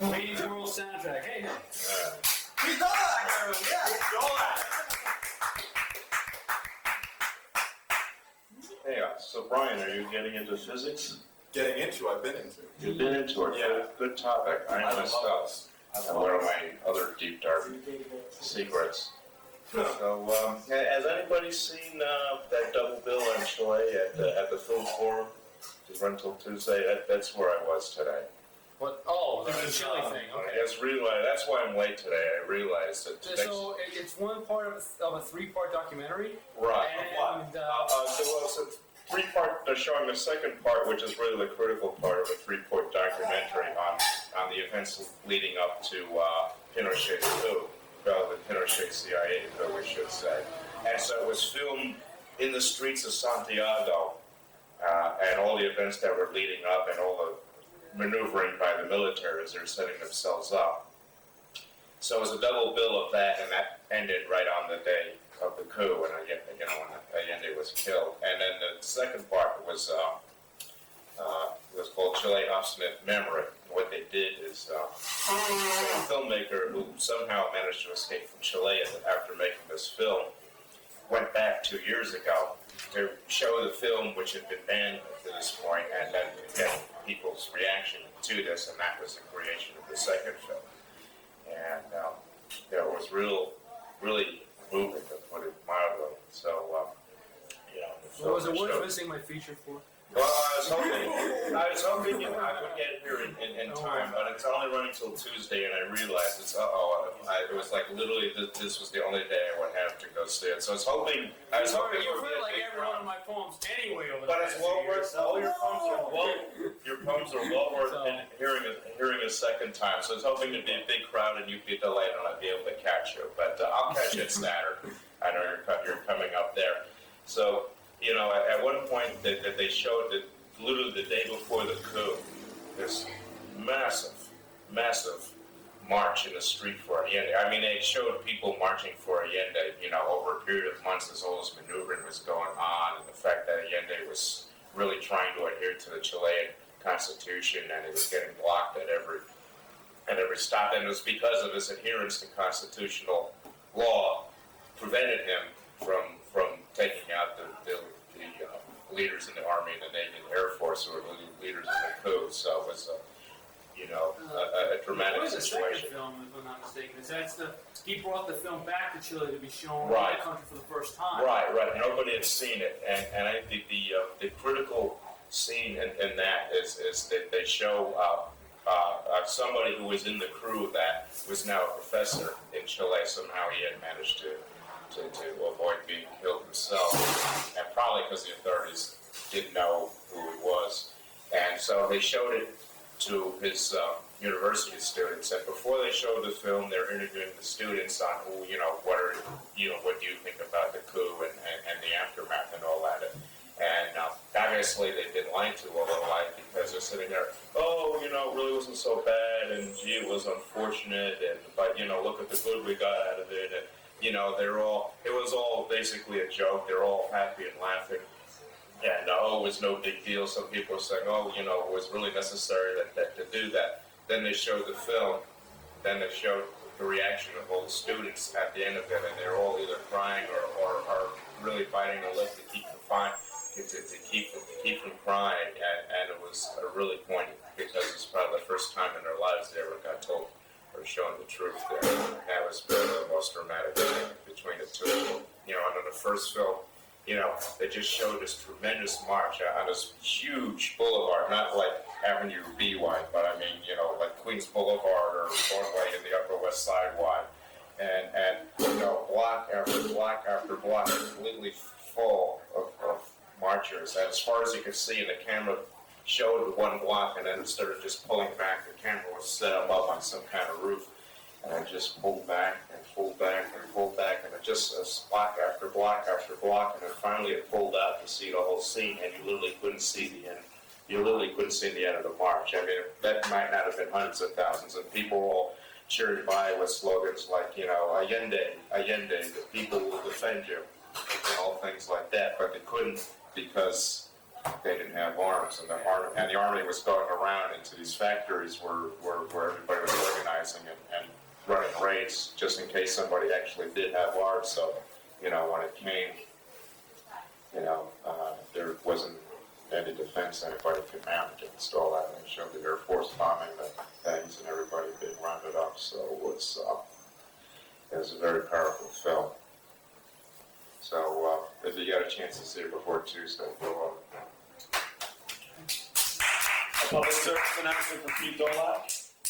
Wayne's World soundtrack. Hey. He's Dolack! Yeah, Dolack! Hey, so Brian, are you getting into physics? Getting into, I've been into. You've been into it. Yeah. Good topic. I love myself. this. That's one of my other deep dark secrets. So, has anybody seen that double bill on Chile at the film forum? Just run till Tuesday. That's where I was today. What? Oh, the chili thing. Okay. That's why I'm late today. I realized that. So it's one part of a three-part documentary. Right. And So three-part. They're showing the second part, which is really the critical part of a three-part documentary on the events leading up to Pinochet's coup, rather than Pinochet's CIA coup, we should say. And so it was filmed in the streets of Santiago, and all the events that were leading up, and all the maneuvering by the military as they're setting themselves up. So it was a double bill of that, and that ended right on the day of the coup, when Allende was killed. And then the second part was called Chile Obstinate Memory. What they did is a filmmaker who somehow managed to escape from Chile after making this film went back 2 years ago to show the film, which had been banned to this point, and then get people's reaction to this, and that was the creation of the second film. And it was really moving, to put it mildly. So, so was it worth missing my feature for? Well, I was hoping I could get here in time, but it's only running till Tuesday, and I realized it was like literally this was the only day I would have to go see it. So I was hoping. You've heard like every one of my poems anyway over the But it's well worth. All your poems are well worth hearing a second time. So I was hoping to be a big crowd, and you'd be delighted, and I'd be able to catch you. But I'll catch you at Saturday. I know you're coming up there. So. At one point that they showed that literally the day before the coup, this massive march in the street for Allende. I mean, they showed people marching for Allende, over a period of months as all this maneuvering was going on, and the fact that Allende was really trying to adhere to the Chilean Constitution, and he was getting blocked at every stop. And it was because of his adherence to constitutional law prevented him from taking out the leaders in the Army and the Navy and the Air Force who were leaders in the coup. So it was a dramatic situation. Second film, if I'm not mistaken. He brought the film back to Chile to be shown in Right. the country for the first time. Right. Nobody had seen it, and I think the critical scene in that is that they show somebody who was in the crew that was now a professor in Chile. Somehow he had managed to avoid being killed himself, and probably because the authorities didn't know who he was. And so they showed it to his university students, and before they showed the film, they're interviewing the students on what do you think about the coup and the aftermath and all that. And obviously they didn't like to, because they're sitting there, it really wasn't so bad, and gee, it was unfortunate, but look at the good we got out of it. And, it was all basically a joke. They're all happy and laughing. And, it was no big deal. Some people are saying, it was really necessary to do that. Then they showed the film. Then they showed the reaction of all the students at the end of it. And they're all either crying or really biting their lip to keep from crying. And it was really poignant because it's probably the first time in their lives they ever got told or showing the truth there. That was probably the most dramatic thing between the two of them. And in the first film, they just showed this tremendous march on this huge boulevard, not like Avenue B wide, but I mean, like Queens Boulevard or Broadway in the Upper West Side wide. And block after block after block, completely full of marchers. And as far as you could see, and the camera showed one block, and then instead of just pulling back, the camera was set up on some kind of roof, and I just pulled back and pulled back and pulled back, and it just block after block after block, and then finally it pulled out to see the whole scene, and you literally couldn't see the end. You literally couldn't see the end of the march. I mean, that might not have been hundreds of thousands, and people all cheered by with slogans like, Allende, Allende, the people will defend you, and all things like that, but they couldn't because they didn't have arms, and the army was going around into these factories where everybody was organizing and running raids just in case somebody actually did have arms. So, when it came, there wasn't any defense anybody could mount against all that. And they showed the Air Force bombing the things and everybody being rounded up. So it was a very powerful film. So if you got a chance to see it before Tuesday, go on. A public service announcement for Pete Dolack.